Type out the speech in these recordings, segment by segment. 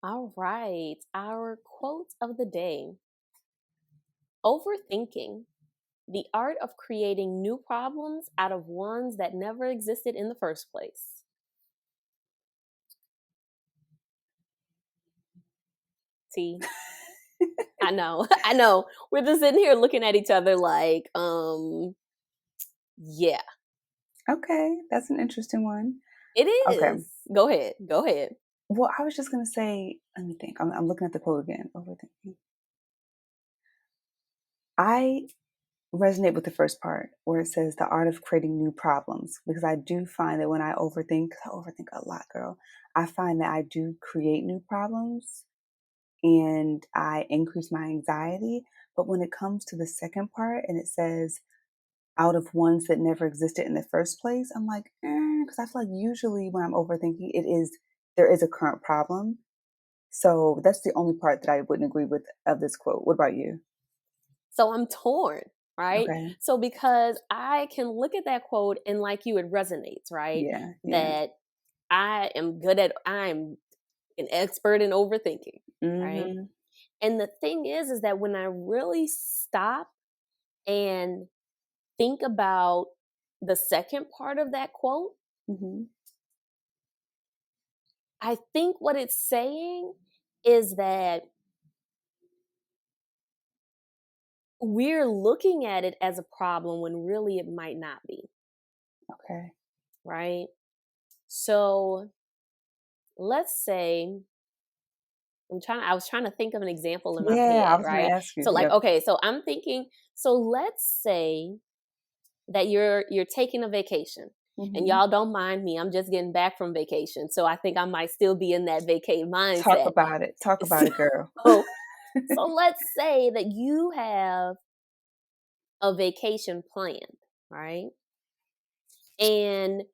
All right. Our quote of the day: Overthinking, the art of creating new problems out of ones that never existed in the first place. T. I know. I know. We're just sitting here looking at each other like, yeah, Okay, that's an interesting one. it Okay. is. Go ahead. Go ahead. Well, I was just gonna say, let me think. I'm looking at the quote again. Overthinking. I resonate with the first part where it says the art of creating new problems because I do find that when I overthink, 'cause I overthink a lot, girl. I find that I do create new problems and I increase my anxiety. But when it comes to the second part and it says out of ones that never existed in the first place, I'm like, because I feel like usually when I'm overthinking, there is a current problem. So that's the only part that I wouldn't agree with of this quote. What about you? So I'm torn, right? Okay. So because I can look at that quote and like you, it resonates, right? Yeah. Yeah. That I'm an expert in overthinking, right? Mm-hmm. And the thing is that when I really stop and think about the second part of that quote, Mm-hmm. I think what it's saying is that we're looking at it as a problem when really it might not be, Okay. right? So let's say I was trying to think of an example in my Yeah, I head, was gonna right? ask you. So like, Yep. okay, so I'm thinking, so let's say that you're taking a vacation. And Mm-hmm. y'all don't mind me. I'm just getting back from vacation. So I think I might still be in that vacay Talk mindset. about it. Talk about it, girl. So so let's say that you have a vacation planned, right? And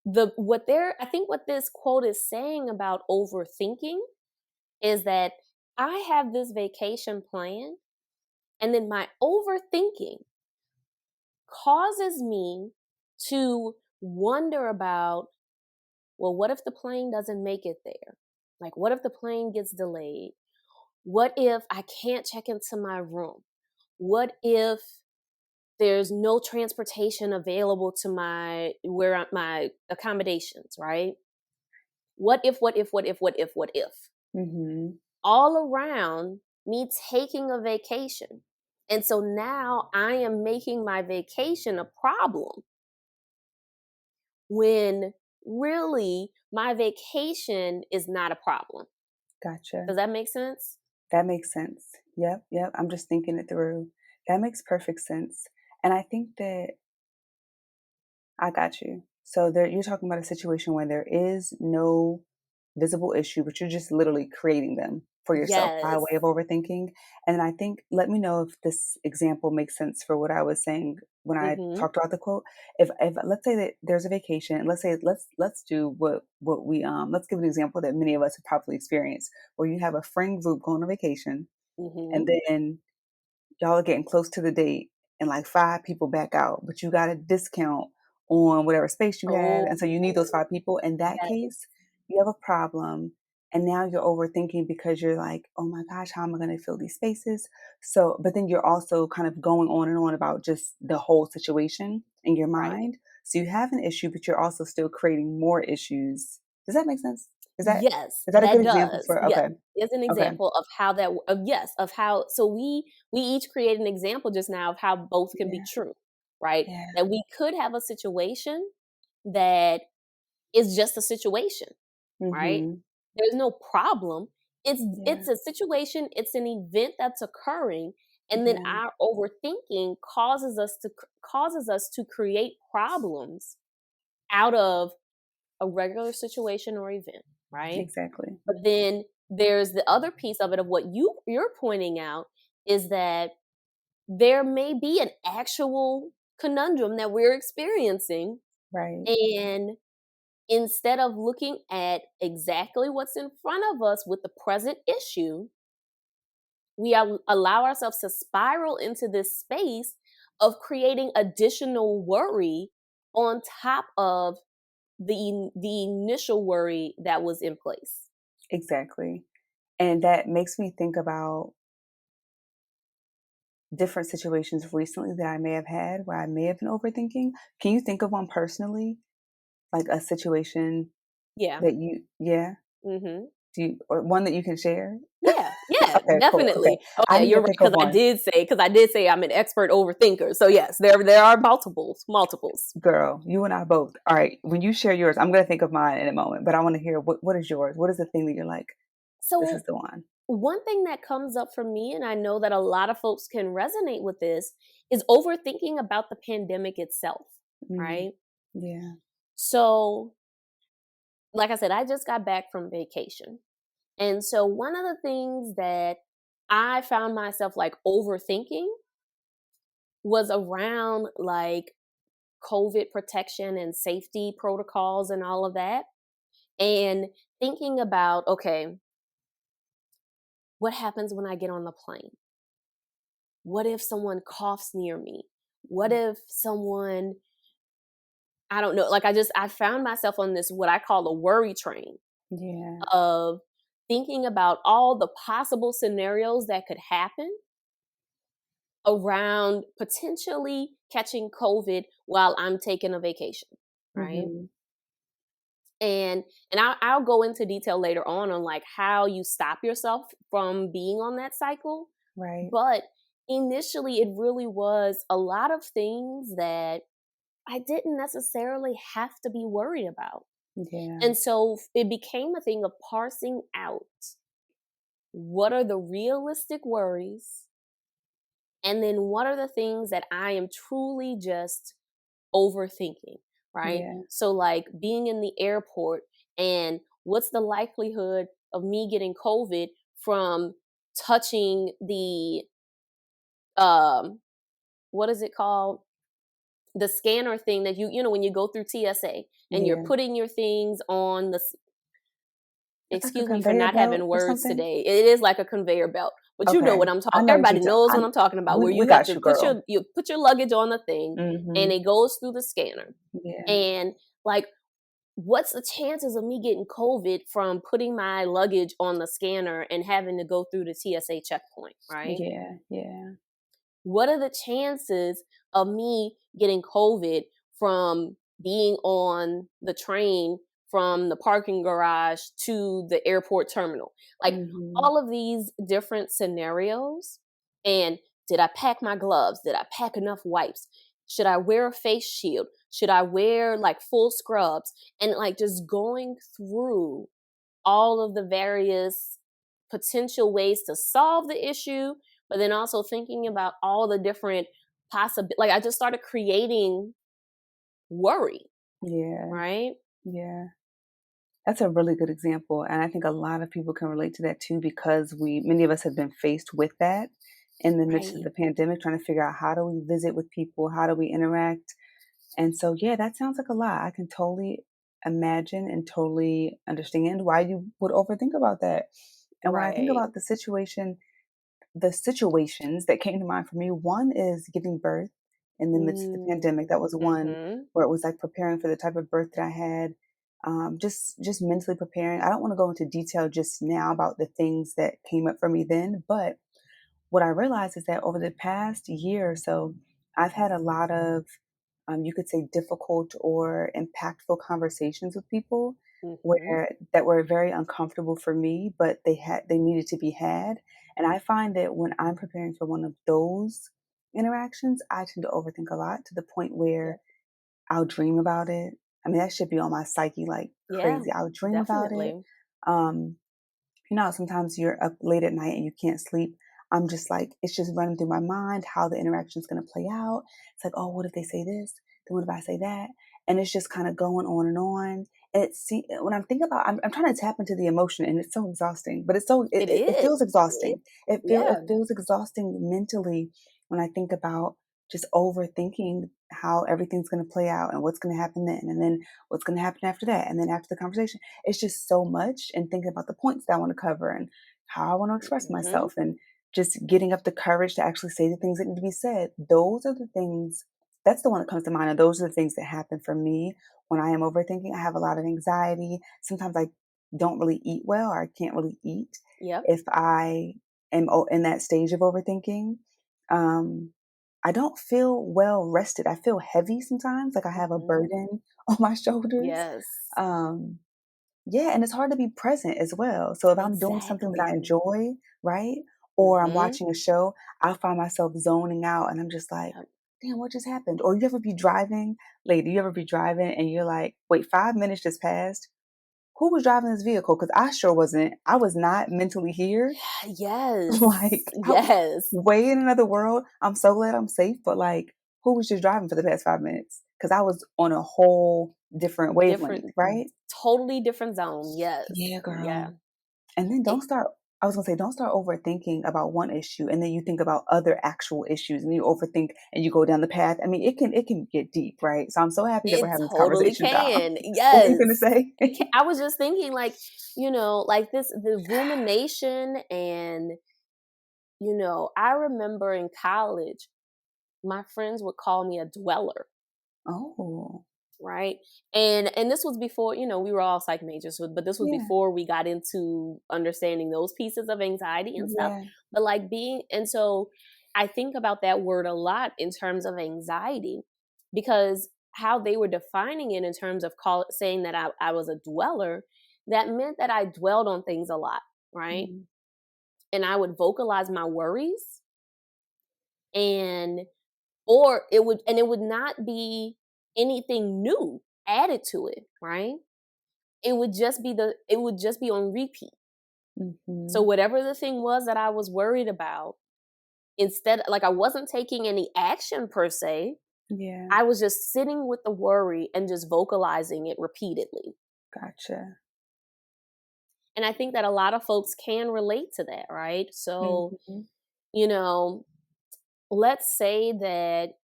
I think what this quote is saying about overthinking is that I have this vacation plan, and then my overthinking causes me to wonder about, well, what if the plane doesn't make it there? Like, what if the plane gets delayed? What if I can't check into my room? What if there's no transportation available to my accommodations, right? What if? Mm-hmm. All around me taking a vacation. And so now I am making my vacation a problem when really my vacation is not a problem. Gotcha. Does that make sense? That makes sense. Yep. Yep. I'm just thinking it through. That makes perfect sense. And I think that I got you. So there, you're talking about a situation where there is no visible issue, but you're just literally creating them for yourself by Yes. way of overthinking. And I think, let me know if this example makes sense for what I was saying when I Mhm. talked about the quote. If let's say that there's a vacation, let's say let's do what we let's give an example that many of us have probably experienced, where you have a friend group going on vacation, and Mhm. then y'all are getting close to the date and like five people back out, but you got a discount on whatever space you have. Oh, And so you need those five people. In that yes. case, you have a problem. And now you're overthinking because you're like, oh my gosh, how am I going to fill these spaces? So, but then you're also kind of going on and on about just the whole situation in your Right. mind. So you have an issue, but you're also still creating more issues. Does that make sense? Is that Yes, is that a good that example does. for? Yes. Okay, Is an okay, example of how that of yes, of how so we each create an example just now of how both can be yeah, true, right? yeah, That we could have a situation that is just a situation, right? mm-hmm, There's no problem. yeah, it's a situation, it's an event that's occurring, and then yeah. our overthinking causes us to create problems out of a regular situation or event, right? Exactly. But then there's the other piece of it of what you're pointing out is that there may be an actual conundrum that we're experiencing, Right. and instead of looking at exactly what's in front of us with the present issue, we allow ourselves to spiral into this space of creating additional worry on top of the initial worry that was in place. Exactly. And that makes me think about different situations recently that I may have had where I may have been overthinking. Can you think of one personally? Like a situation Yeah. that you, yeah? Mhm. Do you, or one that you can share? Yeah, yeah, Okay, cool. Okay. definitely. Oh, I yeah, need you're to right, think of because one. I did say I'm an expert overthinker. So, yes, there are multiples. Girl, you and I both. All right. When you share yours, I'm going to think of mine in a moment, but I want to hear what is yours? What is the thing that you're like, this is So, the one? one thing that comes up for me, and I know that a lot of folks can resonate with this, is overthinking about the pandemic itself, Mm, right? yeah. So, like I said, I just got back from vacation. And so, one of the things that I found myself like overthinking was around like COVID protection and safety protocols and all of that. And thinking about, okay, what happens when I get on the plane? What if someone coughs near me? What if someone, I don't know, like I found myself on this, what I call a worry train Yeah. of thinking about all the possible scenarios that could happen around potentially catching COVID while I'm taking a vacation, right? Hmm. and I'll go into detail later on like how you stop yourself from being on that cycle. Right. But initially it really was a lot of things that I didn't necessarily have to be worried about. Yeah. And so it became a thing of parsing out what are the realistic worries, and then what are the things that I am truly just overthinking, right? Yeah. So, like being in the airport, and what's the likelihood of me getting COVID from touching the, um, what is it called? The scanner thing that you know, when you go through TSA and you're Yeah. putting your things on the, It's like a excuse me for conveyor not belt having or words something. today. It is like a conveyor belt, but you know what Okay. I'm I talking. know what Everybody knows what I'm talking about. Where we you have got to you, girl. put your luggage on the thing, and Hmm. it goes through the scanner. Yeah. And like, what's the chances of me getting COVID from putting my luggage on the scanner and having to go through the TSA checkpoint, right? Yeah. Yeah. What are the chances of me getting COVID from being on the train from the parking garage to the airport terminal? Like Hmm. all of these different scenarios. And did I pack my gloves? Did I pack enough wipes? Should I wear a face shield? Should I wear like full scrubs? And like just going through all of the various potential ways to solve the issue, but then also thinking about all the different possible, like I just started creating worry, Yeah. right? Yeah. That's a really good example. And I think a lot of people can relate to that too, because many of us have been faced with that in the midst of Right. the pandemic, trying to figure out how do we visit with people? How do we interact? And so, yeah, that sounds like a lot. I can totally imagine and totally understand why you would overthink about that. And when I think Right. about the situations that came to mind for me, one is giving birth in the midst of the Mm. pandemic. That was one Mhm. where it was like preparing for the type of birth that I had, just mentally preparing. I don't want to go into detail just now about the things that came up for me then, but what I realized is that over the past year or so, I've had a lot of, you could say, difficult or impactful conversations with people Mhm. where that were very uncomfortable for me, but they needed to be had. And I find that when I'm preparing for one of those interactions, I tend to overthink a lot to the point Yeah. where I'll dream about it. I mean, that should be on my psyche like Yeah. crazy. I'll dream about it. Definitely. Um, sometimes you're up late at night and you can't sleep. I'm just like, it's just running through my mind how the interaction is going to play out. It's like, oh, what if they say this? Then what if I say that? And it's just kind of going on and on. And when I'm thinking about, I'm trying to tap into the emotion, and it's so exhausting. But It it is. feels It, exhausting. It yeah. feels exhausting mentally when I think about just overthinking how everything's going to play out and what's going to happen then, and then what's going to happen after that, and then after the conversation. It's just so much, and thinking about the points that I want to cover and how I want to express Mhm. myself, and just getting up the courage to actually say the things that need to be said. Those are the things, that's the one that comes to mind. And those are the things that happen for me when I am overthinking. I have a lot of anxiety. Sometimes I don't really eat well, or I can't really eat Yep. if I am in that stage of overthinking. Um, I don't feel well rested. I feel heavy sometimes, like I have a Mhm. burden on my shoulders. Yes. Um, yeah, and it's hard to be present as well. So if I'm doing something that I Exactly. enjoy, right? Or I'm Mhm. watching a show, I'll find myself zoning out and I'm just like, Yep. damn, what just happened? Or you ever be driving, lady, you ever be driving and you're like, wait, 5 minutes just passed? Who was driving this vehicle? Because I sure wasn't. I was not mentally here. Yes. Like, I was Yes. way in another world. I'm so glad I'm safe, but like, who was just driving for the past 5 minutes? Because I was on a whole different wavelength, Different, right? totally different zone. Yes. Yeah, Yeah. girl. And then It, I was gonna say, don't start overthinking about one issue and then you think about other actual issues and you overthink and you go down the path. I mean, it can get deep, right? So I'm so happy that we're it having this totally conversation, y'all. can. What were you gonna Yes. say? I was just thinking, like, like this, the rumination, and, I remember in college, my friends would call me a dweller. Oh, Right. And this was before, we were all psych majors, but this was yeah, before we got into understanding those pieces of anxiety and stuff. yeah. But like and so I think about that word a lot in terms of anxiety, because how they were defining it in terms of saying that I was a dweller, that meant that I dwelled on things a lot, right? Mm, And I would vocalize my worries, and it would not be anything new added to it, right? It would just be on repeat. So mhm. whatever the thing was that I was worried about, instead, like, I wasn't taking any action per se, Yeah, I was just sitting with the worry and just vocalizing it repeatedly. gotcha. And I think that a lot of folks can relate to that, right? So, Mhm. you know, let's say that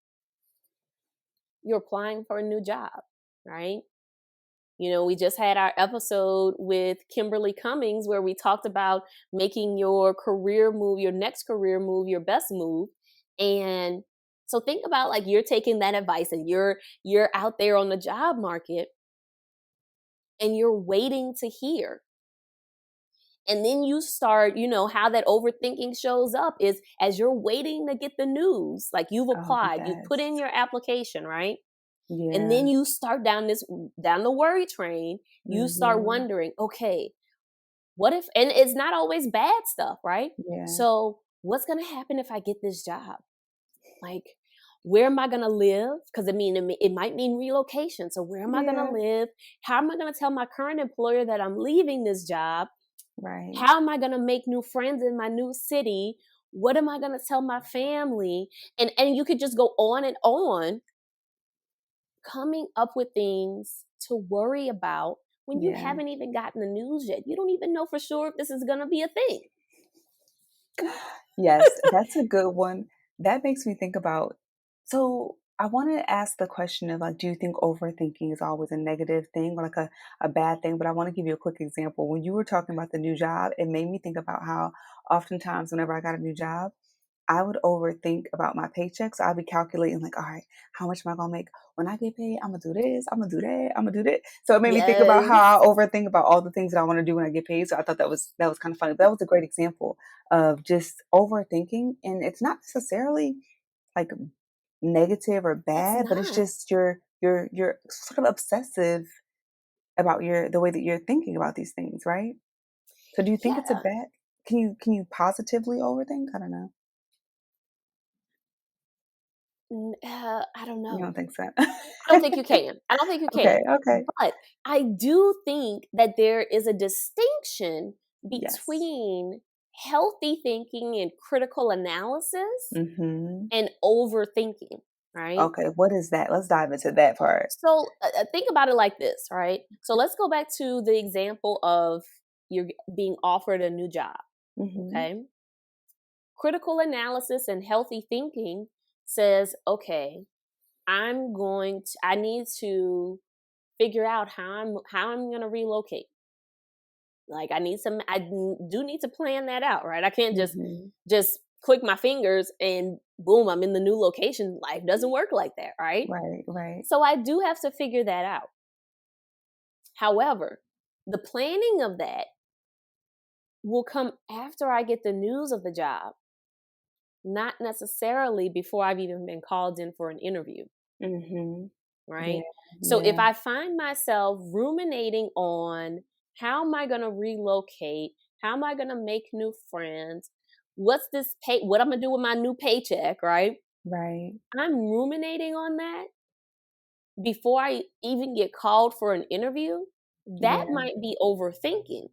you're applying for a new job, right? We just had our episode with Kimberly Cummings where we talked about making your career move, your next career move, your best move. And so think about, like, you're taking that advice and you're out there on the job market and you're waiting to hear. And then you start, how that overthinking shows up is as you're waiting to get the news, like you've Oh, applied, you've put in yes. your application, right? And then Yeah. you start down the worry train. You start Mhm. wondering, okay, what if, and it's not always bad stuff, right? Yeah. So what's going to happen if I get this job? Like, where am I going to live? Because it might mean relocation. So where am I going to Yeah. live? How am I going to tell my current employer that I'm leaving this job? Right. How am I going to make new friends in my new city? What am I going to tell my family? And you could just go on and on, coming up with things to worry about when you Yeah. haven't even gotten the news yet. You don't even know for sure if this is going to be a thing. Yes, that's a good one. That makes me think about, so I want to ask the question of like, do you think overthinking is always a negative thing or like a bad thing? But I want to give you a quick example. When you were talking about the new job, it made me think about how oftentimes whenever I got a new job, I would overthink about my paychecks. I'd be calculating like, all right, how much am I gonna make when I get paid? I'm gonna do this. I'm gonna do that. I'm gonna do that. So it made me think about Yes. how I overthink about all the things that I want to do when I get paid. So I thought that was kind of funny. But that was a great example of just overthinking, and it's not necessarily like negative or It's bad, but it's not. just you're sort of obsessive about the way that you're thinking about these things, right? So do you think it's a Yeah. bad? Can you positively overthink? I don't know. I don't You don't know. think so? I don't think you can. I don't think you Okay, can. okay. But I do think that there is a distinction Yes. between healthy thinking and critical analysis Mhm. and overthinking, right? Okay, what is that? Let's dive into that part. So think about it like this, right? So let's go back to the example of you're being offered a new job, Mhm. okay? Critical analysis and healthy thinking says, okay, I need to figure out how I'm going to relocate. Like, do need to plan that out, right? I can't Mhm. just click my fingers and boom, I'm in the new location. Life doesn't work like that, right? Right, right. So I do have to figure that out. However, The planning of that will come after I get the news of the job, not necessarily before I've even been called in for an interview, Mhm. right? Yeah, So if yeah, I find myself ruminating on how am I going to relocate? How am I going to make new friends? What's this pay? What I'm going to do with my new paycheck, right? right. I'm ruminating on that before I even get called for an interview. That Yeah, might be overthinking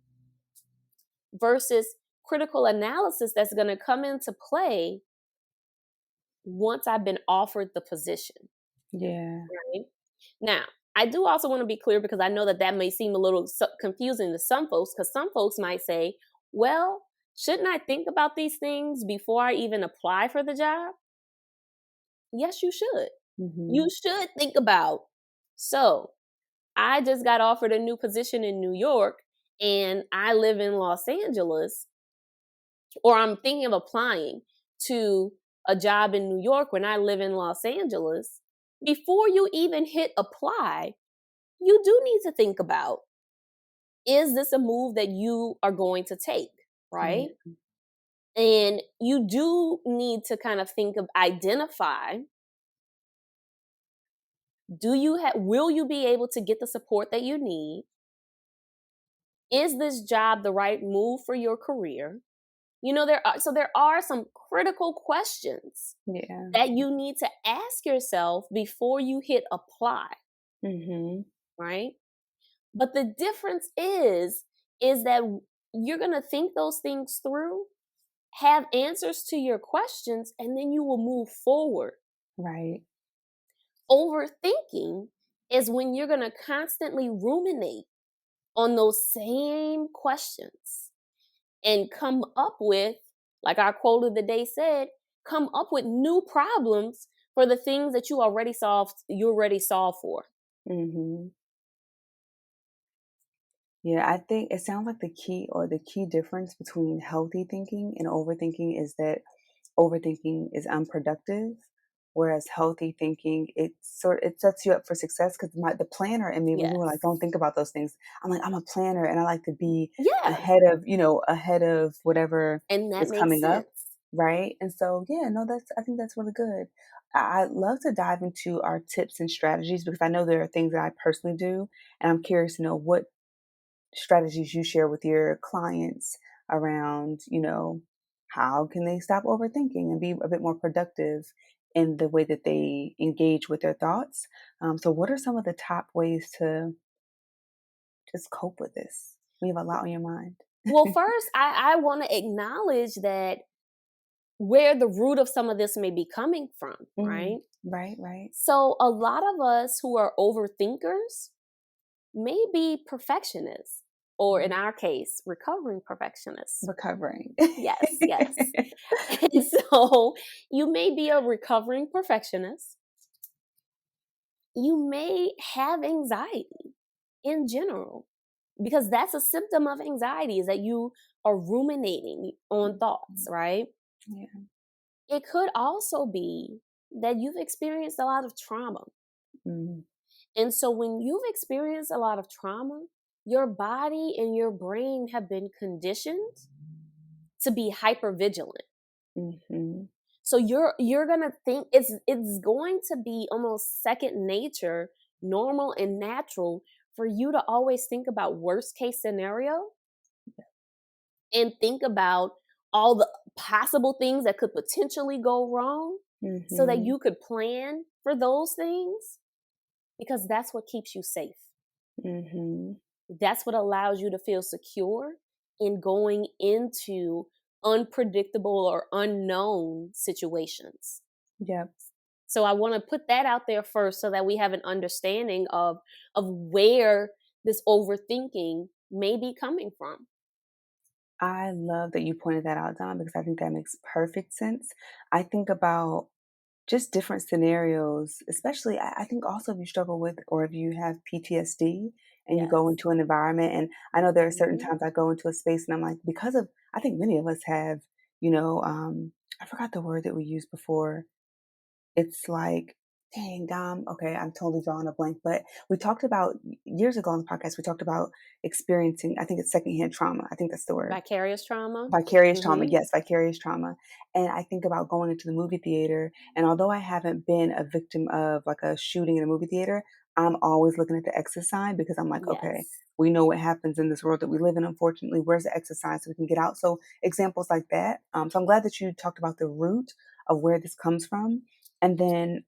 versus critical analysis that's going to come into play once I've been offered the position, yeah, right? Now, I do also want to be clear because I know that that may seem a little confusing to some folks because some folks might say, well, shouldn't I think about these things before I even apply for the job? Yes, you should. You mhm, should think about, so I just got offered a new position in New York and I live in Los Angeles, or I'm thinking of applying to a job in New York when I live in Los Angeles. Before you even hit apply, you do need to think about, is this a move that you are going to take, right? yeah, And you do need to kind of think of, identify, will you be able to get the support that you need? Is this job the right move for your career? There are some critical questions yeah, that you need to ask yourself before you hit apply, mhm, right? But the difference is that you're going to think those things through, have answers to your questions, and then you will move forward. right, Overthinking is when you're going to constantly ruminate on those same questions and come up with, like our quote of the day said, come up with new problems for the things that you already solved for. mhm. Yeah, I think it sounds like the key difference between healthy thinking and overthinking is that overthinking is unproductive, whereas healthy thinking it sets you up for success. Because the planner in me, when you were like, Yes. "Don't think about those things," I'm like, I'm a planner, and I like to be Yeah. ahead of whatever And that is makes coming up, sense. right? And so, yeah, no, I think that's really good. I'd love to dive into our tips and strategies because I know there are things that I personally do, and I'm curious to know what strategies you share with your clients around, how can they stop overthinking and be a bit more productive in the way that they engage with their thoughts. So, what are some of the top ways to just cope with this? We have a lot on your mind. Well, first, I want to acknowledge that where the root of some of this may be coming from, Mm, right? right, right. So, a lot of us who are overthinkers may be perfectionists, or in Mhm. our case, recovering perfectionists. Recovering. Yes, yes. And so, you may be a recovering perfectionist. You may have anxiety in general, because that's a symptom of anxiety, is that you are ruminating on thoughts, Mhm. right? Yeah. It could also be that you've experienced a lot of trauma. Mm, And so when you've experienced a lot of trauma, your body and your brain have been conditioned to be hyper vigilant. mhm. So you're going to think it's going to be almost second nature, normal and natural for you to always think about worst case scenario and think about all the possible things that could potentially go wrong so that Mhm. you could plan for those things, because that's what keeps you safe. Mhm. That's what allows you to feel secure in going into unpredictable or unknown situations. Yep. So I want to put that out there first so that we have an understanding of where this overthinking may be coming from. I love that you pointed that out, Don, because I think that makes perfect sense. I think about just different scenarios, especially I think also if you struggle with or if you have PTSD and you go Yes. into an environment, and I know there are certain Mhm. times I go into a space and I'm like, because of, I think many of us have, I forgot the word that we used before. It's like Dang, okay, I'm totally drawing a blank, but we talked about years ago on the podcast, we talked about experiencing, I think it's secondhand trauma. I think that's the word. Vicarious trauma. Vicarious trauma, Mm-hmm. yes, vicarious trauma. And I think about going into the movie theater, and although I haven't been a victim of like a shooting in a movie theater, I'm always looking at the exit sign because I'm like, okay, Yes. we know what happens in this world that we live in, unfortunately. Where's the exit sign so we can get out? So examples like that. So I'm glad that you talked about the root of where this comes from. And then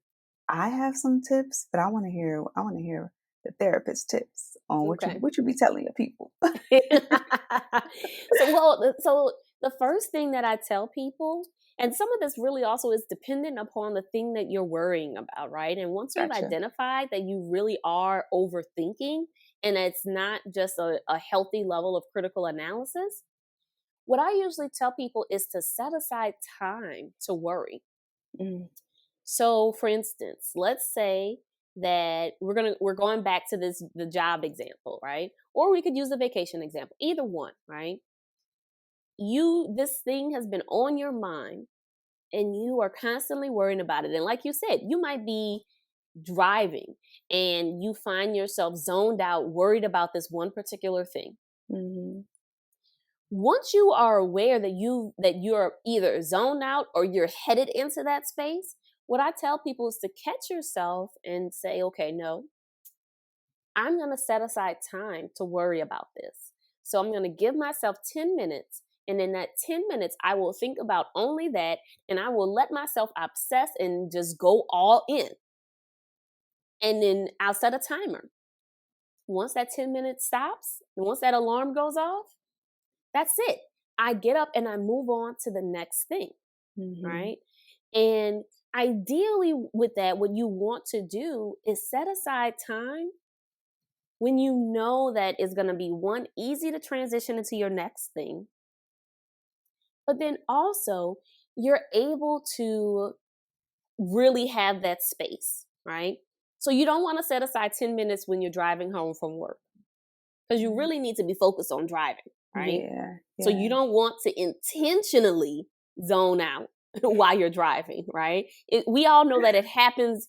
I have some tips, but I want to hear the therapist tips on Okay. what you be telling your people. So the first thing that I tell people, and some of this really also is dependent upon the thing that you're worrying about, right? And once we've Gotcha. identified that you really are overthinking and it's not just a healthy level of critical analysis, what I usually tell people is to set aside time to worry. Mm, So for instance, let's say that we're going back to the job example, right? Or we could use the vacation example. Either one, right? This thing has been on your mind and you are constantly worrying about it. And like you said, you might be driving and you find yourself zoned out, worried about this one particular thing. mhm, Once you are aware that you're either zoned out or you're headed into that space, what I tell people is to catch yourself and say, okay, no, I'm going to set aside time to worry about this. So I'm going to give myself 10 minutes. And in that 10 minutes, I will think about only that. And I will let myself obsess and just go all in. And then I'll set a timer. Once that 10 minutes stops, and once that alarm goes off, that's it. I get up and I move on to the next thing, mhm, right? And ideally, with that, what you want to do is set aside time when you know that it's going to be one, easy to transition into your next thing, but then also you're able to really have that space, right? So you don't want to set aside 10 minutes when you're driving home from work because you mhm. really need to be focused on driving, right? Yeah, So you yeah, don't want to intentionally zone out while you're driving, right? We all know that it happens,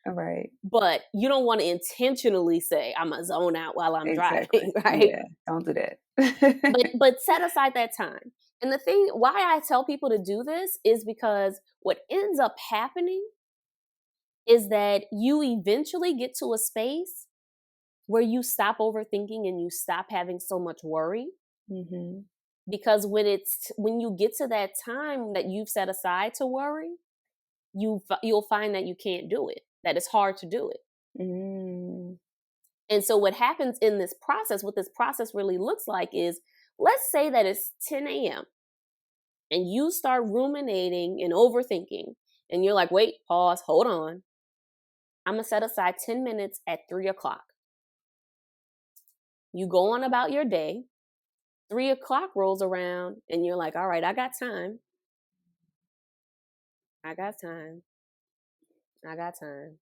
right, but you don't want to intentionally say, I'm a zone out while I'm exactly. driving, right? Yeah, don't do that. But set aside that time. And the thing why I tell people to do this is because what ends up happening is that you eventually get to a space where you stop overthinking and you stop having so much worry, Mhm, because when you get to that time that you've set aside to worry, you'll find that you can't do it, that it's hard to do it. mm, And so what happens in this process, what this process really looks like is, let's say that it's 10 a.m. and you start ruminating and overthinking, and you're like, wait, pause, hold on. I'm gonna set aside 10 minutes at 3 o'clock. You go on about your day, 3 o'clock rolls around, and you're like, all right, I got time. I got time. I got time.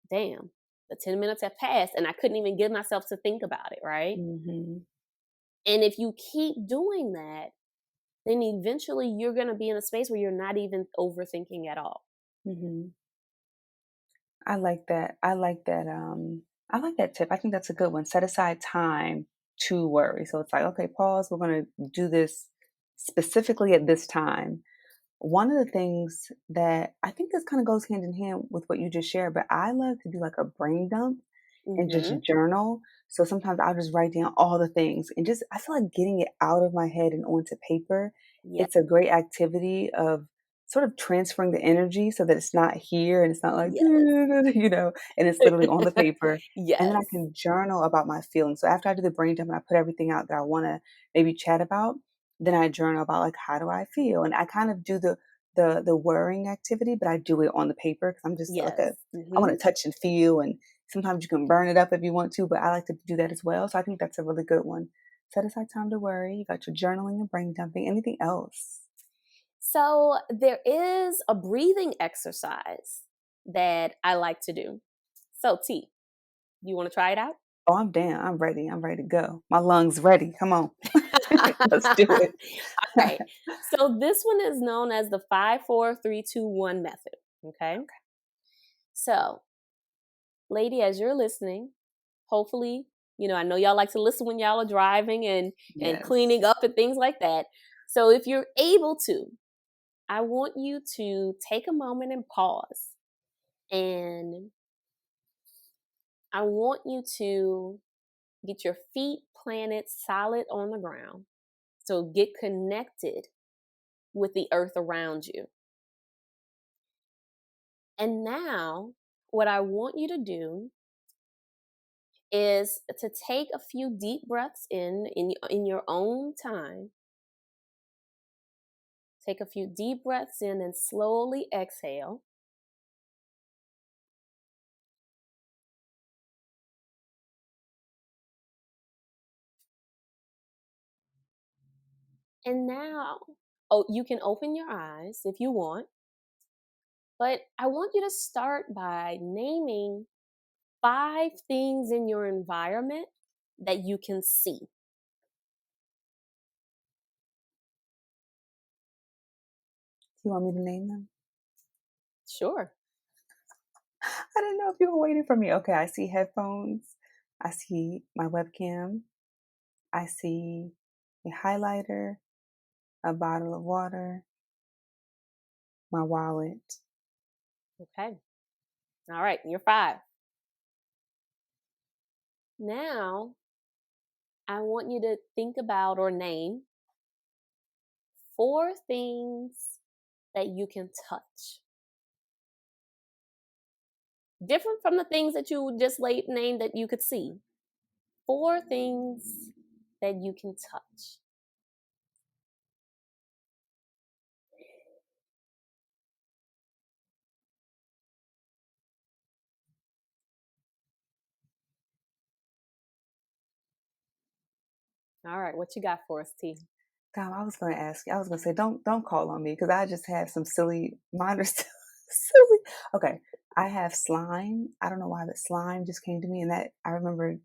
Damn. The 10 minutes have passed and I couldn't even give myself to think about it, right? mhm, And if you keep doing that, then eventually you're going to be in a space where you're not even overthinking at all. mhm. I like that. I like that tip. I think that's a good one. Set aside time to worry. So it's like, okay, pause. We're going to do this specifically at this time. One of the things that I think this kind of goes hand in hand with what you just shared, but I love to do like a brain dump and just Mm-hmm. journal. So sometimes I'll just write down all the things and just I feel like getting it out of my head and onto paper. Yep. It's a great activity of sort of transferring the energy so that it's not here and it's not like Yes. and it's literally on the paper. And then I Yes. can journal about my feelings. So after I do the brain dump and I put everything out that I want to maybe chat about, then I journal about like how do I feel, and I kind of do the worrying activity, but I do it on the paper because I'm just like Yes. a I want Mm-hmm. to touch and feel, and sometimes you can burn it up if you want to, but I like to do that as well. So I think that's a really good one. Set aside time to worry. You got your journaling and brain dumping. Anything else? So there is a breathing exercise that I like to do. So T, you want to try it out? Oh, I'm down. I'm ready. I'm ready to go. My lungs ready. Come on. Let's do All it. right. So this one is known as the 5, 4, 3, 2, 1 method. Okay. So, lady, as you're listening, hopefully, I know y'all like to listen when y'all are driving and Yes. cleaning up and things like that. So if you're able to, I want you to take a moment and pause. And I want you to get your feet planted solid on the ground. So get connected with the earth around you. And now, what I want you to do is to take a few deep breaths in your own time. Take a few deep breaths in and slowly exhale. And now, oh, you can open your eyes if you want, but I want you to start by naming 5 things in your environment that you can see. You want me to name them? Sure. I didn't know if you were waiting for me. Okay, I see headphones. I see my webcam. I see a highlighter, a bottle of water, my wallet. Okay. All right, you're 5. Now, I want you to think about or name 4 things that you can touch. Different from the things that you just named that you could see. 4 things that you can touch. All right, what you got for us, T? Dom, I was going to ask you. I was going to say, don't call on me because I just have some silly. Mine are still silly. Okay, I have slime. I don't know why, but slime just came to me, and that I remember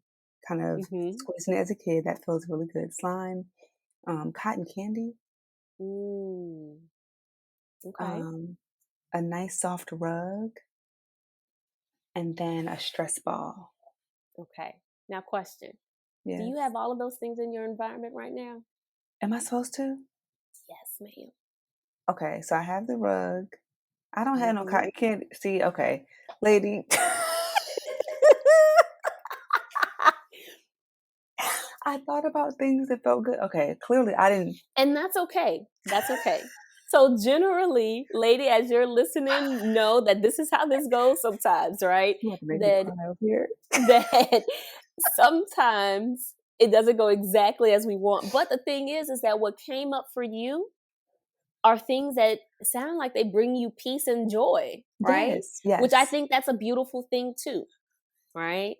kind of Mhm. squeezing it as a kid. That feels really good. Slime, cotton candy, Mm. Okay. um, a nice soft rug, and then a stress ball. Okay. Now, question. Do you Yes. have all of those things in your environment right now? Am I supposed to? Yes, ma'am. Okay, so I have the rug. I don't have no Mhm. cotton candy. See, okay, lady. I thought about things that felt good. Okay, clearly I didn't. And that's okay. That's okay. So generally, lady, as you're listening, know that this is how this goes sometimes, right? You want to make me That cry over here. that sometimes it doesn't go exactly as we want. But the thing is that what came up for you are things that sound like they bring you peace and joy, right? Yes, Which I yes, think that's a beautiful thing too, right?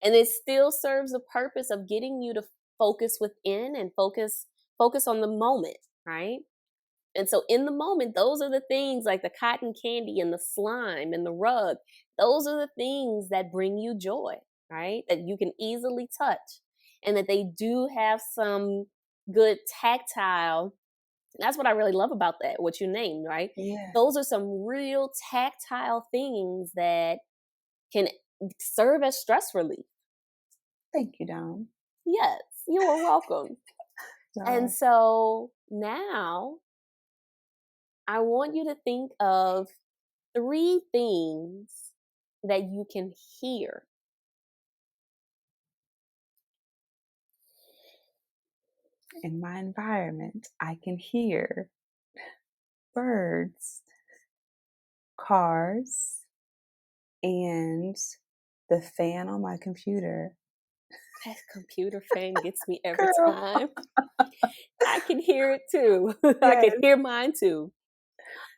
And it still serves the purpose of getting you to focus within and focus on the moment, right? And so in the moment, those are the things like the cotton candy and the slime and the rug. Those are the things that bring you joy, right? That you can easily touch and that they do have some good tactile. That's what I really love about that, what you named, right? yes. Those are some real tactile things that can serve as stress relief. Thank you, Dom. Yes, you are welcome. And Y'all, so now I want you to think of 3 things that you can hear. in my environment, I can hear birds, cars, and the fan on my computer. That computer fan gets me every Girl, time. I can hear it too. I can yes. hear mine too.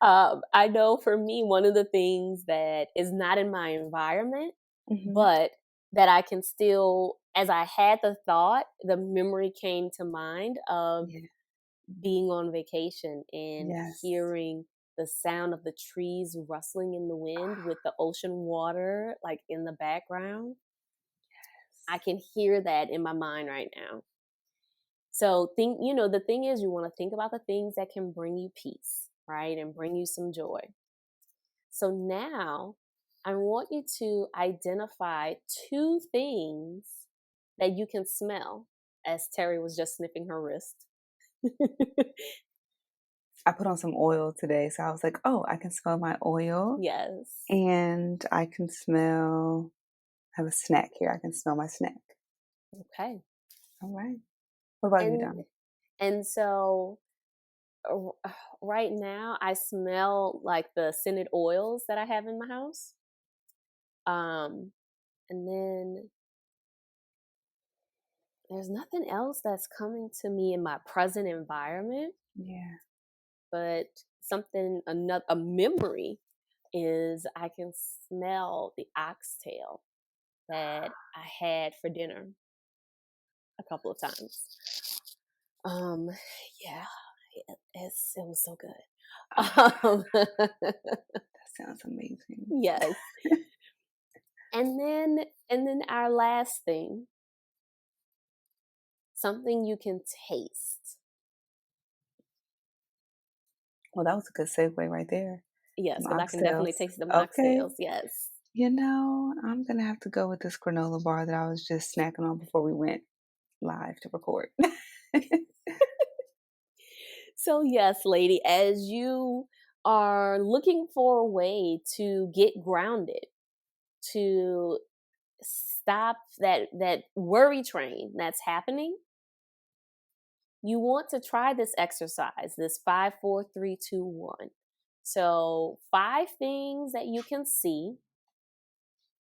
I know for me, one of the things that is not in my environment, Hmm. but that I can still, as I had the thought, the memory came to mind of Yeah. being on vacation and Yes. hearing the sound of the trees rustling in the wind with the ocean water like in the background. I can hear that in my mind right now. So the thing is you want to think about the things that can bring you peace, right? And bring you some joy. So now I want you to identify 2 things that you can smell, as Terry was just sniffing her wrist. I put on some oil today, so I was like, "Oh, I can smell my oil, Yes. and I can smell." I have a snack here. I can smell my snack. Okay. All right. What about you, And Dom? so r right now, I smell, like, the scented oils that I have in my house. Um, and then there's nothing else that's coming to me in my present environment, Yeah. but a memory is I can smell the oxtail that I had for dinner a couple of times. Um, yeah, it was so good. Ah, Um, that sounds amazing. yes. And then our last thing, something you can taste. Well, that was a good segue right there. Yes, Some because I can definitely oxtails. taste the Okay. moxtails. Yes. I'm gonna have to go with this granola bar that I was just snacking on before we went live to record. So yes, lady, as you are looking for a way to get grounded, to stop that worry train that's happening, you want to try this exercise, this 5, 4, 3, 2, 1. So, 5 things that you can see,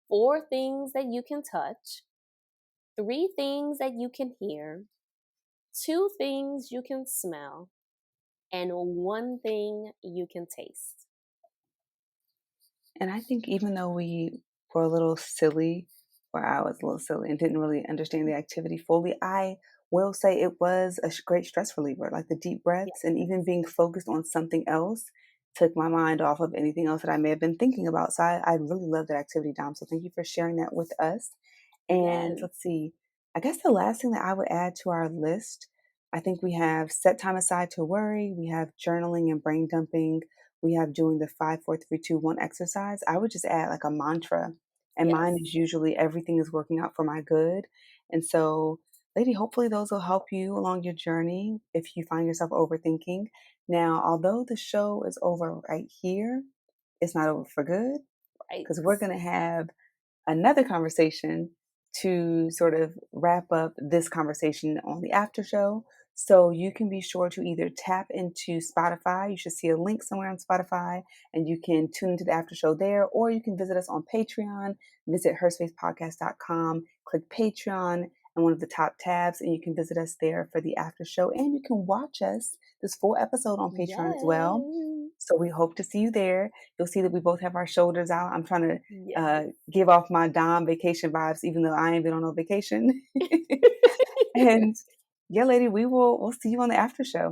4 things that you can touch, 3 things that you can hear, 2 things you can smell, and 1 thing you can taste. And I think even though we were a little silly, or I was a little silly and didn't really understand the activity fully, I will say it was a great stress reliever. Like the deep Yeah. breaths and even being focused on something else took my mind off of anything else that I may have been thinking about. So I really love that activity, Dom. So thank you for sharing that with us. And Yes. let's see, I guess the last thing that I would add to our list, I think we have set time aside to worry, we have journaling and brain dumping, we have doing the 5, 4, 3, 2, 1 exercise. I would just add like a mantra. And mine Yes. is usually everything is working out for my good. And so, lady, hopefully those will help you along your journey if you find yourself overthinking. Now, although the show is over right here, it's not over for good Right. because we're going to have another conversation to sort of wrap up this conversation on the after show. So you can be sure to either tap into Spotify. You should see a link somewhere on Spotify and you can tune into the after show there, or you can visit us on Patreon, visit herspacepodcast.com, click Patreon and one of the top tabs, and you can visit us there for the after show. And you can watch us this full episode on Patreon as well. Yes. So we hope to see you there. You'll see that we both have our shoulders out. I'm trying to Yes. give off my Dom vacation vibes, even though I ain't been on no vacation. And yeah, lady, we'll see you on the after show.